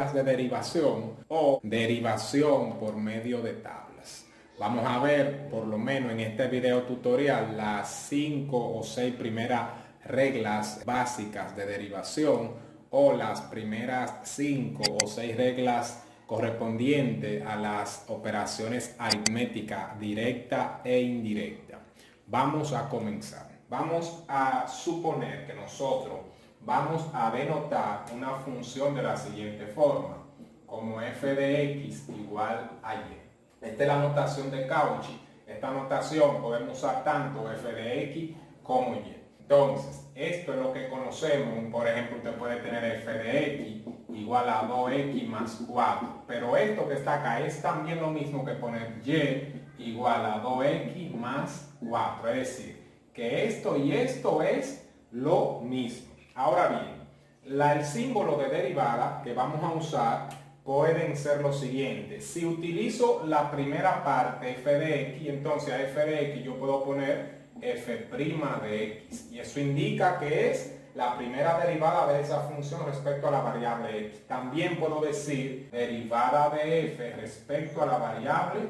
reglas de derivación o derivación por medio de tablas. Vamos a ver, por lo menos en este video tutorial, las 5 o 6 primeras reglas básicas de derivación o las primeras 5 o 6 reglas correspondientes a las operaciones aritméticas directa e indirecta. Vamos a comenzar. Vamos a suponer que nosotros vamos a denotar una función de la siguiente forma, como f de x igual a y. Esta es la notación de Cauchy. Esta notación podemos usar tanto f de x como y. Entonces, esto es lo que conocemos. Por ejemplo, usted puede tener f de x igual a 2x más 4. Pero esto que está acá es también lo mismo que poner y igual a 2x más 4. Es decir, que esto y esto es lo mismo. Ahora bien, el símbolo de derivada que vamos a usar pueden ser los siguientes. Si utilizo la primera parte f de x, entonces a f de x yo puedo poner f' de x. Y eso indica que es la primera derivada de esa función respecto a la variable x. También puedo decir derivada de f respecto a la variable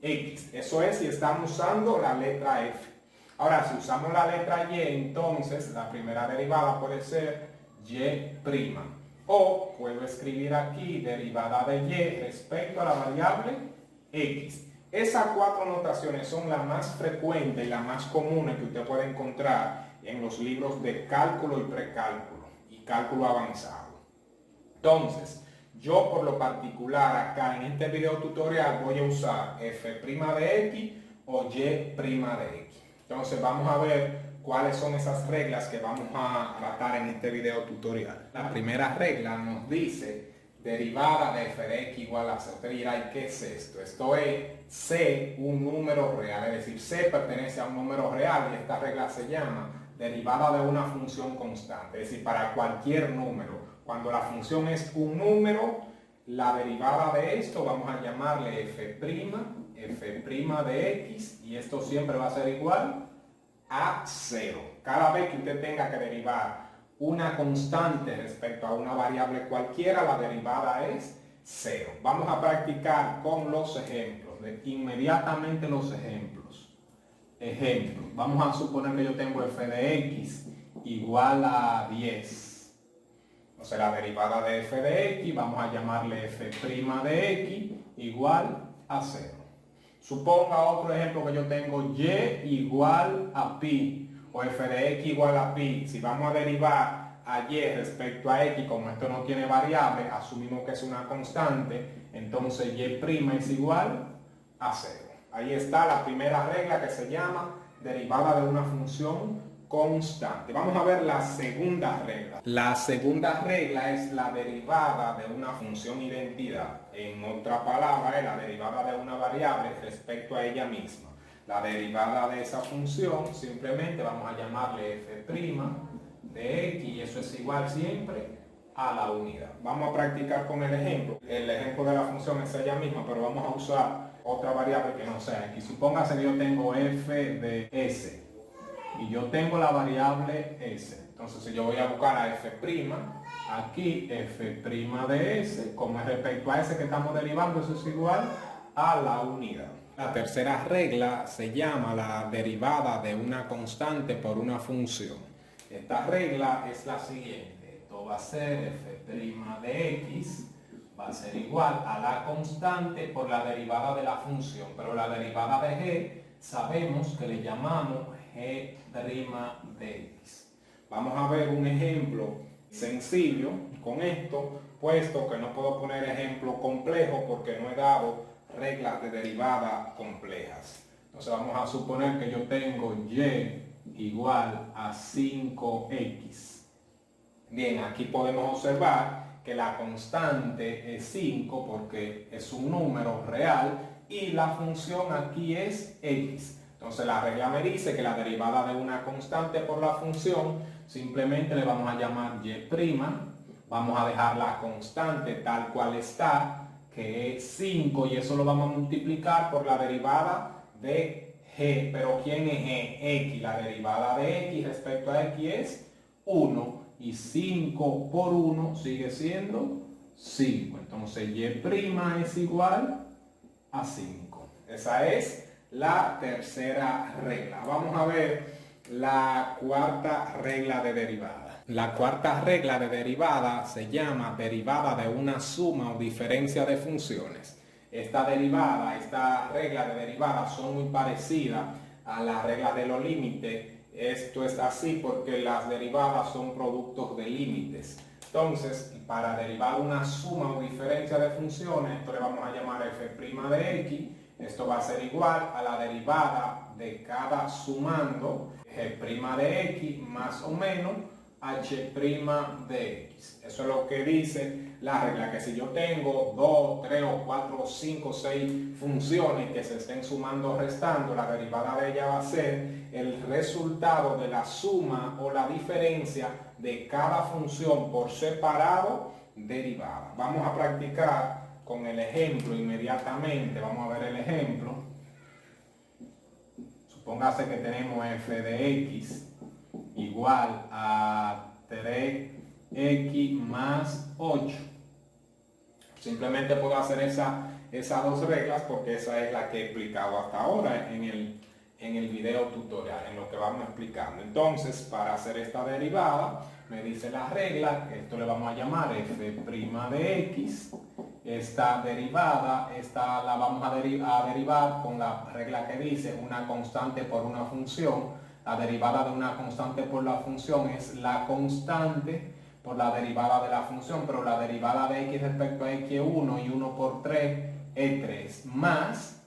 x. Eso es si estamos usando la letra f. Ahora, si usamos la letra y, entonces la primera derivada puede ser y'. O puedo escribir aquí derivada de y respecto a la variable x. Esas 4 notaciones son las más frecuentes y las más comunes que usted puede encontrar en los libros de cálculo y precálculo y cálculo avanzado. Entonces, yo por lo particular acá en este video tutorial voy a usar f' de x o y' de x. Entonces vamos a ver cuáles son esas reglas que vamos a tratar en este video tutorial. La primera regla nos dice derivada de f de x igual a c. Usted dirá, ¿y qué es esto? Esto es c, un número real, es decir, c pertenece a un número real y esta regla se llama derivada de una función constante, es decir, para cualquier número. Cuando la función es un número, la derivada de esto vamos a llamarle f' de x, y esto siempre va a ser igual a 0. Cada vez que usted tenga que derivar una constante respecto a una variable cualquiera, la derivada es 0. Vamos a practicar con los ejemplos, inmediatamente los ejemplos. Ejemplo, vamos a suponer que yo tengo f de x igual a 10. Entonces la derivada de f de x vamos a llamarle f' de x igual a 0. Suponga otro ejemplo que yo tengo y igual a pi o f de x igual a pi. Si vamos a derivar a y respecto a x, como esto no tiene variable, asumimos que es una constante, entonces y' es igual a 0. Ahí está la primera regla que se llama derivada de una función constante. Vamos a ver la segunda regla. La segunda regla es la derivada de una función identidad. En otra palabra, es la derivada de una variable respecto a ella misma. La derivada de esa función simplemente vamos a llamarle f' de x, y eso es igual siempre a la unidad. Vamos a practicar con el ejemplo. El ejemplo de la función es ella misma, pero vamos a usar otra variable que no sea x. Supóngase que yo tengo f de s y yo tengo la variable s. Entonces, si yo voy a buscar a f', aquí f' de s, como es respecto a s que estamos derivando, eso es igual a la unidad. La tercera regla se llama la derivada de una constante por una función. Esta regla es la siguiente. Esto va a ser f' de x va a ser igual a la constante por la derivada de la función, pero la derivada de g sabemos que le llamamos g' de x. Vamos a ver un ejemplo sencillo con esto, puesto que no puedo poner ejemplo complejo porque no he dado reglas de derivada complejas. Entonces vamos a suponer que yo tengo y igual a 5x. Bien, aquí podemos observar que la constante es 5 porque es un número real y la función aquí es x. Entonces la regla me dice que la derivada de una constante por la función simplemente le vamos a llamar y', vamos a dejar la constante tal cual está, que es 5, y eso lo vamos a multiplicar por la derivada de g. Pero ¿quién es g? X. La derivada de x respecto a x es 1, y 5 por 1 sigue siendo 5. Entonces y' es igual a 5. Esa es la tercera regla. Vamos a ver la cuarta regla de derivada. La cuarta regla de derivada se llama derivada de una suma o diferencia de funciones. Esta regla de derivada son muy parecidas a la regla de los límites. Esto es así porque las derivadas son productos de límites. Entonces, para derivar una suma o diferencia de funciones, esto le vamos a llamar f' de x. Esto va a ser igual a la derivada de cada sumando g' de x más o menos h' de x. Eso es lo que dice la regla, que si yo tengo 2, 3 o 4, 5, 6 funciones que se estén sumando o restando, la derivada de ella va a ser el resultado de la suma o la diferencia de cada función por separado derivada. Vamos a practicar con el ejemplo inmediatamente. Vamos a ver el ejemplo. Supóngase que tenemos f de x igual a 3x más 8. Simplemente puedo hacer esas dos reglas porque esa es la que he explicado hasta ahora en el video tutorial, en lo que vamos explicando. Entonces, para hacer esta derivada, me dice la regla, que esto le vamos a llamar f' de x. Esta derivada, la vamos a derivar con la regla que dice una constante por una función. La derivada de una constante por la función es la constante por la derivada de la función, pero la derivada de x respecto a x es 1 y 1 por 3 es 3, más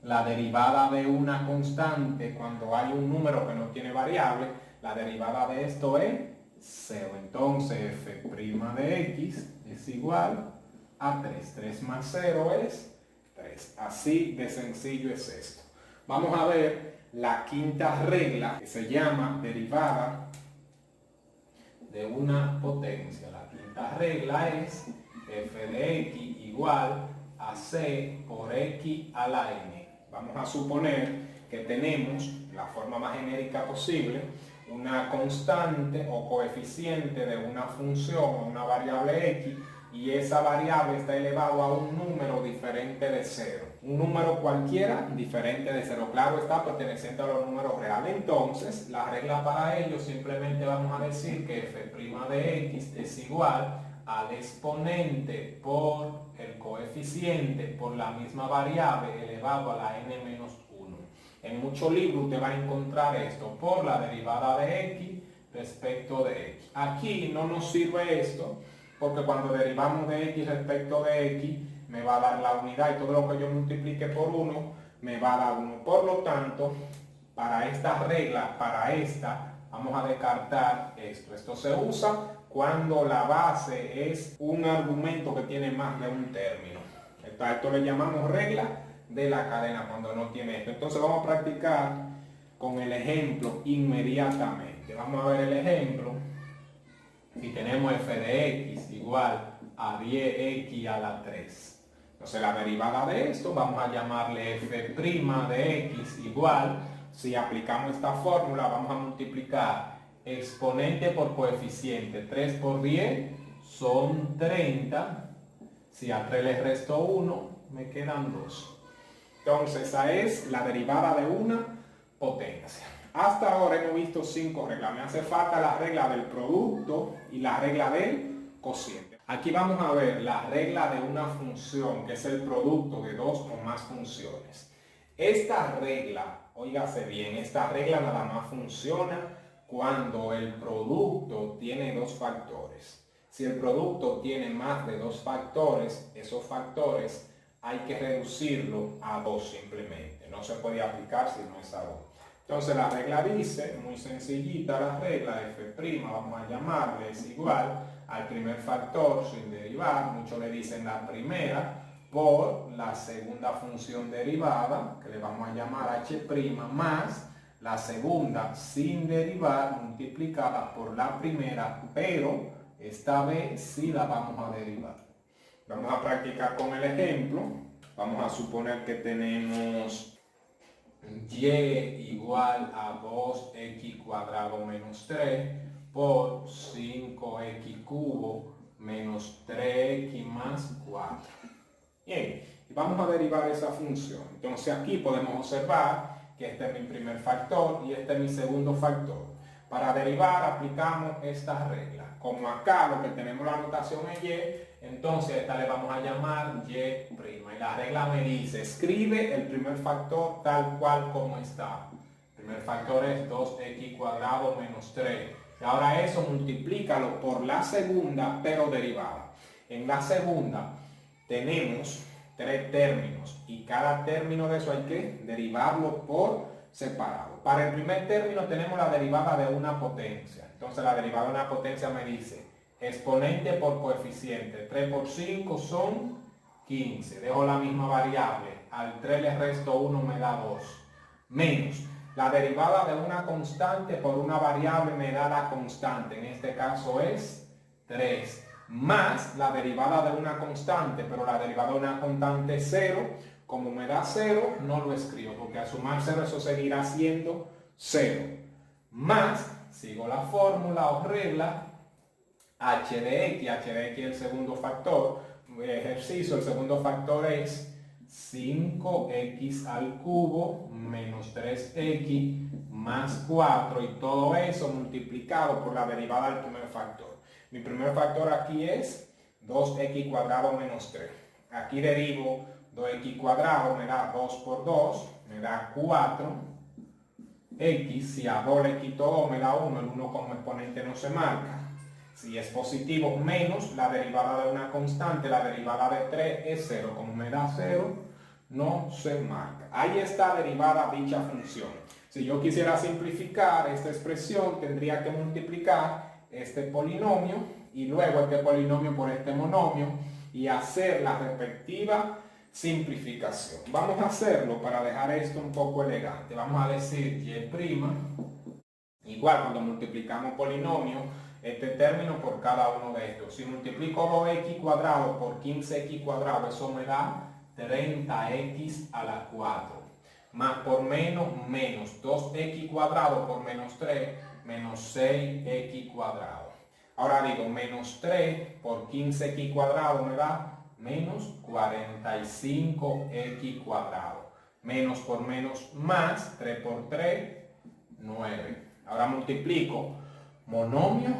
la derivada de una constante cuando hay un número que no tiene variable, la derivada de esto es 0. Entonces f' de x es igual a 3. 3 más 0 es 3. Así de sencillo es esto. Vamos a ver la quinta regla, que se llama derivada de una potencia. La quinta regla es f de x igual a c por x a la n. Vamos a suponer que tenemos, la forma más genérica posible, una constante o coeficiente de una función o una variable x, y esa variable está elevado a un número diferente de 0. Un número cualquiera diferente de 0. Claro está, perteneciente a los números reales. Entonces, la regla para ello simplemente vamos a decir que f' de x es igual al exponente por el coeficiente por la misma variable elevado a la n menos 1. En muchos libros usted va a encontrar esto por la derivada de x respecto de x. Aquí no nos sirve esto, porque cuando derivamos de x respecto de x, me va a dar la unidad y todo lo que yo multiplique por 1 me va a dar 1. Por lo tanto, para esta regla, vamos a descartar esto. Esto se usa cuando la base es un argumento que tiene más de un término. Esto le llamamos regla de la cadena cuando no tiene esto. Entonces vamos a practicar con el ejemplo inmediatamente. Vamos a ver el ejemplo. Si tenemos f de x igual a 10x a la 3. Entonces la derivada de esto vamos a llamarle f' de x igual, si aplicamos esta fórmula vamos a multiplicar exponente por coeficiente. 3 por 10 son 30. Si a 3 le resto 1, me quedan 2. Entonces esa es la derivada de una potencia. Hasta ahora hemos visto 5 reglas. Me hace falta la regla del producto y la regla del cociente. Aquí vamos a ver la regla de una función, que es el producto de dos o más funciones. Esta regla, óigase bien, esta regla nada más funciona cuando el producto tiene dos factores. Si el producto tiene más de dos factores, esos factores hay que reducirlo a 2 simplemente. No se puede aplicar si no es a 2. Entonces la regla dice, muy sencillita la regla, f', vamos a llamarle, es igual al primer factor sin derivar, muchos le dicen la primera, por la segunda función derivada, que le vamos a llamar h', más la segunda sin derivar multiplicada por la primera, pero esta vez sí la vamos a derivar. Vamos a practicar con el ejemplo. Vamos a suponer que tenemos y igual a 2x cuadrado menos 3 por 5x cubo menos 3x más 4. Bien, y vamos a derivar esa función. Entonces aquí podemos observar que este es mi primer factor y este es mi segundo factor. Para derivar aplicamos esta regla. Como acá lo que tenemos la notación es y, entonces a esta le vamos a llamar y'. Y la regla me dice, escribe el primer factor tal cual como está. El primer factor es 2x cuadrado menos 3. Y ahora eso multiplícalo por la segunda, pero derivada. En la segunda tenemos 3 términos y cada término de eso hay que derivarlo por separado. Para el primer término tenemos la derivada de una potencia. Entonces la derivada de una potencia me dice exponente por coeficiente. 3 por 5 son 15. Dejo la misma variable. Al 3 le resto 1, me da 2. Menos la derivada de una constante por una variable me da la constante. En este caso es 3. Más la derivada de una constante, pero la derivada de una constante es 0. Como me da 0, no lo escribo, porque al sumar 0 eso seguirá siendo 0. Más, sigo la fórmula o regla, h de x es el segundo factor. Ejercicio, el segundo factor es 5x al cubo menos 3x más 4 y todo eso multiplicado por la derivada del primer factor. Mi primer factor aquí es 2x cuadrado menos 3. Aquí derivo 2x cuadrado, me da 2 por 2, me da 4x. Si a 2 le quito 2, me da 1. El 1 como exponente no se marca. Si es positivo, menos la derivada de una constante, la derivada de 3 es 0. Como me da 0, no se marca. Ahí está derivada dicha función. Si yo quisiera simplificar esta expresión, tendría que multiplicar este polinomio y luego este polinomio por este monomio y hacer la respectiva simplificación. Vamos a hacerlo para dejar esto un poco elegante. Vamos a decir y', igual cuando multiplicamos polinomio, este término por cada uno de estos. Si multiplico 2x cuadrado por 15x cuadrado, eso me da 30x a la 4. Más por menos, menos 2x cuadrado por menos 3, menos 6x cuadrado. Ahora digo, menos 3 por 15x cuadrado me da menos 45x cuadrado. Menos por menos más, 3 por 3, 9. Ahora multiplico monomio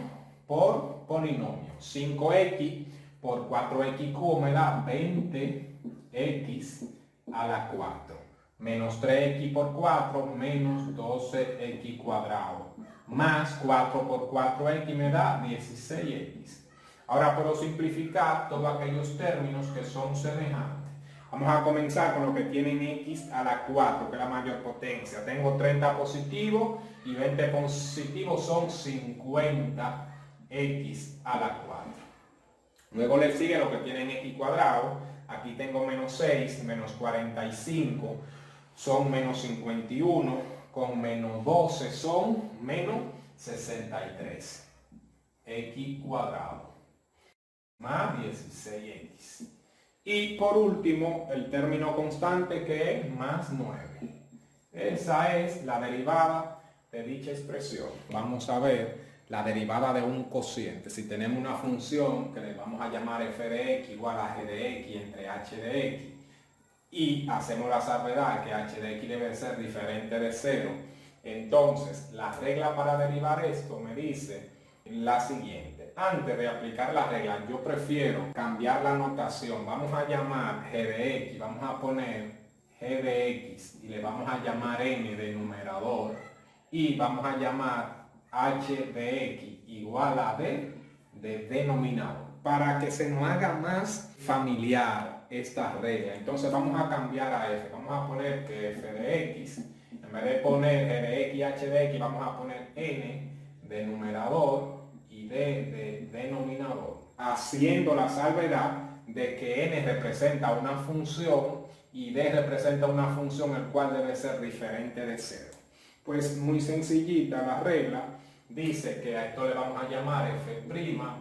por polinomio. 5x por 4x cubo me da 20x a la 4. Menos 3x por 4, menos 12x cuadrado. Más 4 por 4x me da 16x. Ahora puedo simplificar todos aquellos términos que son semejantes. Vamos a comenzar con lo que tienen x a la 4, que es la mayor potencia. Tengo 30 positivo y 20 positivo son 50x a la 4. Luego le sigue lo que tienen x cuadrado. Aquí tengo menos 6, menos 45 son menos 51, con menos 12 son menos 63. X cuadrado más 16x. Y por último, el término constante que es más 9. Esa es la derivada de dicha expresión. Vamos a ver la derivada de un cociente. Si tenemos una función que le vamos a llamar f de x igual a g de x entre h de x y hacemos la salvedad que h de x debe ser diferente de 0, entonces la regla para derivar esto me dice la siguiente. Antes de aplicar la regla, yo prefiero cambiar la notación. Vamos a llamar g de x, vamos a poner g de x y le vamos a llamar n de numerador y vamos a llamar h de x igual a d de denominador, para que se nos haga más familiar esta regla. Entonces vamos a cambiar a f, vamos a poner que f de x, en vez de poner g de x y h de x, vamos a poner n de numerador y d de denominador, haciendo la salvedad de que n representa una función y d representa una función el cual debe ser diferente de 0. Pues muy sencillita la regla. Dice que a esto le vamos a llamar f'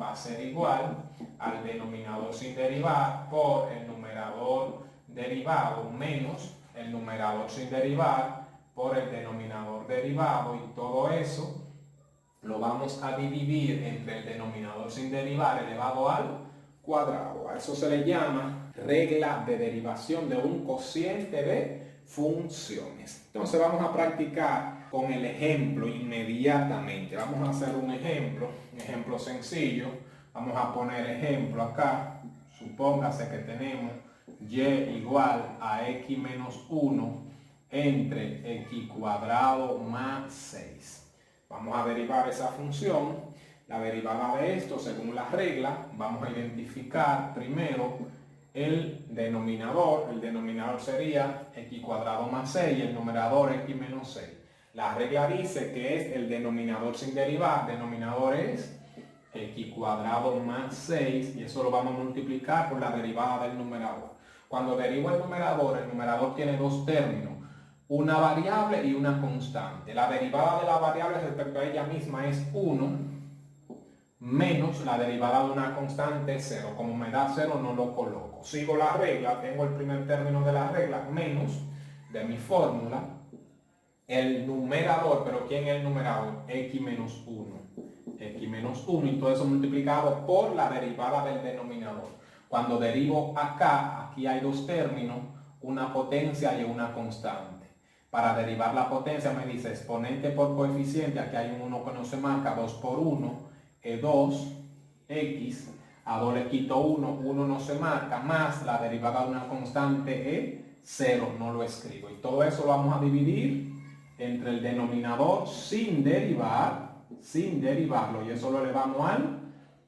va a ser igual al denominador sin derivar por el numerador derivado menos el numerador sin derivar por el denominador derivado, y todo eso lo vamos a dividir entre el denominador sin derivar elevado al cuadrado. A eso se le llama regla de derivación de un cociente de funciones. Entonces vamos a practicar con el ejemplo inmediatamente. Vamos a hacer un ejemplo sencillo. Vamos a poner ejemplo acá. Supóngase que tenemos y igual a x menos 1 entre x cuadrado más 6. Vamos a derivar esa función. La derivada de esto, según la regla, vamos a identificar primero el denominador. El denominador sería x cuadrado más 6 y el numerador x menos 6. La regla dice que es el denominador sin derivar. Denominador es x cuadrado más 6 y eso lo vamos a multiplicar por la derivada del numerador. Cuando derivo el numerador tiene dos términos, una variable y una constante. La derivada de la variable respecto a ella misma es 1 menos la derivada de una constante 0. Como me da 0 no lo coloco. Sigo la regla, tengo el primer término de la regla menos de mi fórmula el numerador, pero ¿quién es el numerador? X menos 1. X menos 1 y todo eso multiplicado por la derivada del denominador. Cuando derivo acá, aquí hay dos términos, una potencia y una constante. Para derivar la potencia me dice exponente por coeficiente, aquí hay un 1 que no se marca, 2 por 1, es 2x, a 2 le quito 1, 1 no se marca, más la derivada de una constante es 0, no lo escribo. Y todo eso lo vamos a dividir entre el denominador sin derivarlo, y eso lo elevamos al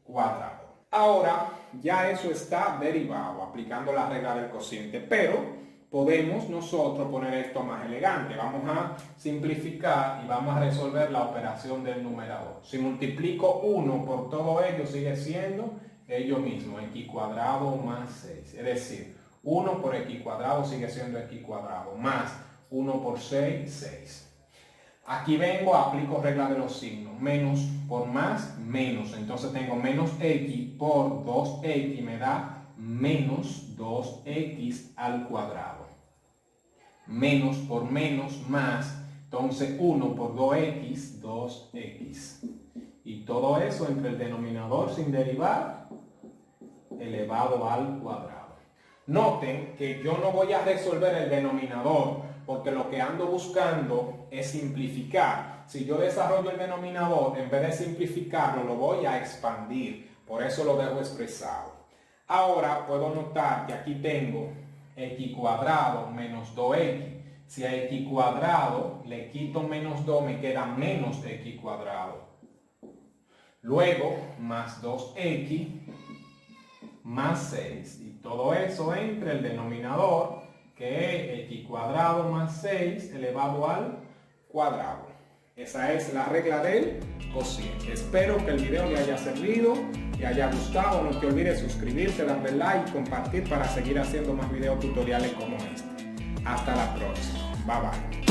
cuadrado. Ahora ya eso está derivado, aplicando la regla del cociente, pero podemos nosotros poner esto más elegante. Vamos a simplificar y vamos a resolver la operación del numerador. Si multiplico 1 por todo ello, sigue siendo ello mismo, x cuadrado más 6. Es decir, 1 por x cuadrado sigue siendo x cuadrado, más 1 por 6, 6. Aquí vengo, aplico regla de los signos. Menos por más, menos. Entonces tengo menos x por 2x me da menos 2x al cuadrado. Menos por menos, más. Entonces 1 por 2x, 2x. Y todo eso entre el denominador sin derivar elevado al cuadrado. Noten que yo no voy a resolver el denominador porque lo que ando buscando es simplificar. Si yo desarrollo el denominador, en vez de simplificarlo, lo voy a expandir. Por eso lo dejo expresado. Ahora puedo notar que aquí tengo x cuadrado menos 2x. Si a x cuadrado le quito menos 2, me queda menos x cuadrado. Luego, más 2x más 6. Y todo eso entre el denominador, que es x cuadrado más 6 elevado al cuadrado. Esa es la regla del cociente. Espero que el video le haya servido, le haya gustado. No te olvides suscribirte, darle like y compartir para seguir haciendo más videos tutoriales como este. Hasta la próxima. Bye bye.